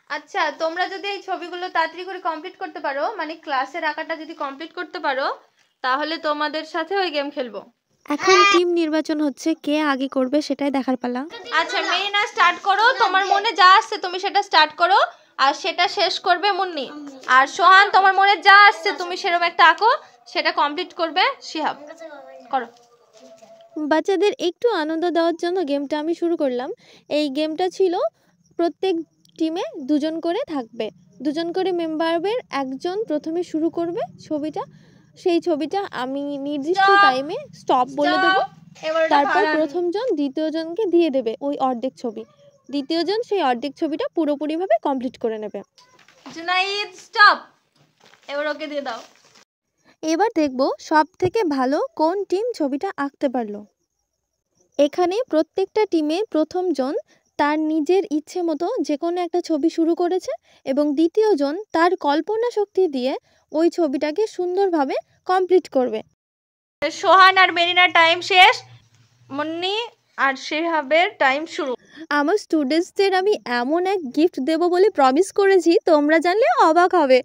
আচ্ছা, তোমরা যদি এই ছবিগুলো তাড়াতাড়ি করে কমপ্লিট করতে পারো, মানে ক্লাসের আঁকাটা যদি কমপ্লিট করতে পারো, তাহলে তোমাদের সাথে ওই গেম খেলবো। এখন টিম নির্বাচন হচ্ছে, কে আগে করবে সেটাই দেখার পালা। আচ্ছা মেরিনা, স্টার্ট করো। তোমার মনে যা আসছে তুমি সেটা স্টার্ট করো, আর সেটা শেষ করবে মুন্নি। আর সোহান, তোমার মনে যা আসছে তুমি সেরকম একটা আঁকো, সেটা কমপ্লিট করবে শিহাব। করো। বাচ্চাদের একটু আনন্দ দেওয়ার জন্য গেমটা আমি শুরু করলাম। এই গেমটা ছিল প্রত্যেক টিমে দুজন করে থাকবে, দুজন করে মেম্বারের একজন প্রথমে শুরু করবে ছবিটা, সেই ছবিটা আমি নির্দিষ্ট টাইমে স্টপ বলে দেবো। তারপর প্রথমজন দ্বিতীয়জনকে দিয়ে দেবে ওই অর্ধেক ছবি, দ্বিতীয়জন সেই অর্ধেক ছবিটা পুরোপুরিভাবে কমপ্লিট করে নেবে। জুনাইদ স্টপ, এবার ওকে দিয়ে দাও। এবার দেখব সব থেকে ভালো কোন টিম ছবিটা আঁকতে পারলো। এখানে প্রত্যেকটা টিমের প্রথমজন তার নিজের ইচ্ছে মতো যে কোনো একটা ছবি শুরু করেছে এবং দ্বিতীয়জন তার কল্পনা শক্তি দিয়ে ওই ছবিটাকে সুন্দরভাবে কমপ্লিট করবে। সোহান আর মেরিনার টাইম শেষ, মুন্নি আর শিহাবের টাইম শুরু। আমার স্টুডেন্টসদের আমি এমন এক গিফট দেব বলে প্রমিস করেছি, তোমরা জানলে অবাক হবে।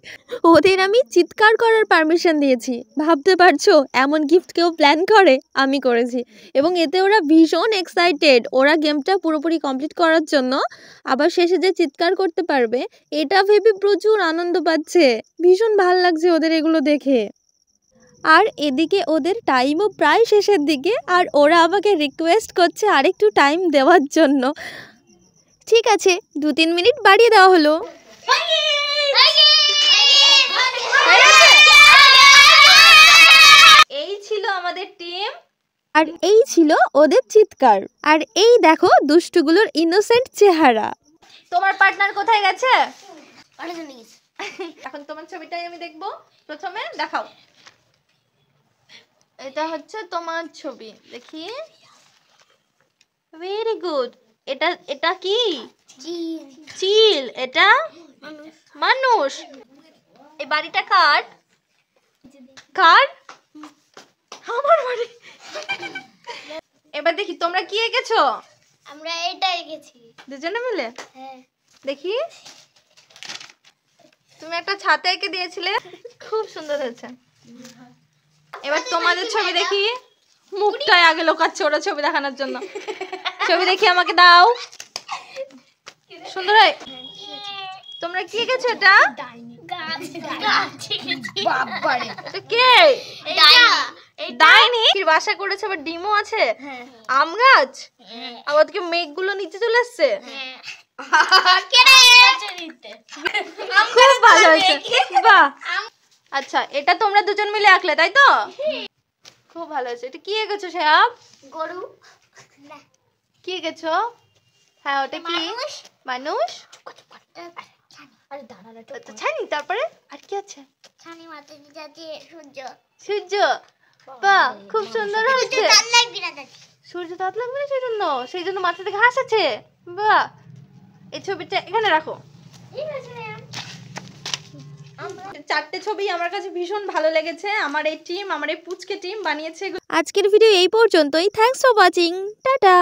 ওদের আমি চিৎকার করার পারমিশন দিয়েছি, ভাবতে পারছো এমন গিফট কেউ প্ল্যান করে? আমি করেছি এবং এতে ওরা ভীষণ এক্সাইটেড। ওরা গেমটা পুরোপুরি কমপ্লিট করার জন্য আবার শেষে যে চিৎকার করতে পারবে এটা ভেবে প্রচুর আনন্দ পাচ্ছে। ভীষণ ভাল লাগছে ওদের এগুলো দেখে। আর এদিকে ওদের টাইমও প্রায় শেষের দিকে, আর ওরা আমাকে রিকোয়েস্ট করছে আরেকটু টাইম দেওয়ার জন্য। ঠিক আছে, 2-3 মিনিট বাড়িয়ে দেওয়া হলো। এই ছিল আমাদের টিম, আর এই ছিল ওদের চিৎকার, আর এই দেখো দুষ্টুগুলোর ইনোসেন্ট চেহারা। তোমার পার্টনার কোথায় গেছে? এখন তোমার ছবিটাই আমি দেখবো। প্রথমে দেখাও, এটা হচ্ছে তোমার ছবি, দেখি। Very good. এটা এটা কি? চিল। এটা মানুষ। এই বাড়িটা কার? কার? আমার বাড়ি। এবার দেখি তোমরা কি এঁকেছো। আমরা এটা এঁকেছি দুজনে মিলে। হ্যাঁ দেখি, তুমি একটা ছাতা এঁকে দিয়েছিলে, খুব সুন্দর হয়েছে। এবার তোমাদের ছবি দেখি। মুখটাই আগে লোকাচ্ছে ওরা ছবি দেখানোর জন্য। ছবি দেখি, আমাকে দাও। সুন্দর হয়। তোমরা কি এঁকেছো? এটা বাবারে, এটা কে? ডাইনি। বাসা করেছে, আবার ডিমও আছে। আম গাছ, আবার ওদিকে মেঘগুলো নিচে চলে এসছে। খুব ভালো হয়েছে, বাহ। আচ্ছা, এটা তোমরা দুজন মিলে আঁকলে তাই তো? খুব ভালো হয়েছে। এটা কি এঁকেছো শিহাব? গরু। কি এঁকেছো? হ্যাঁ, ওটা কি? মানুষ। আরে দাঁড়ালে তো ছানি। তারপরে আর কি আছে? ছানি মাথায় যাচ্ছে সূর্য। সূর্য, বাহ, খুব সুন্দর হয়েছে। তার লাগবে না দাদি। সূর্য তাপ লাগবে না সেই জন্য মাথাতে ঘাস আছে। বাহ। এই ছবিটা এখানে রাখো। ঠিক আছে ম্যাম। চারটে ছবি আমার কাছে ভীষণ ভালো লেগেছে। আমার এই টিম, আমার এই পুচকে টিম বানিয়েছে। আজকের ভিডিও এই পর্যন্তই। Thanks for watching. টাটা।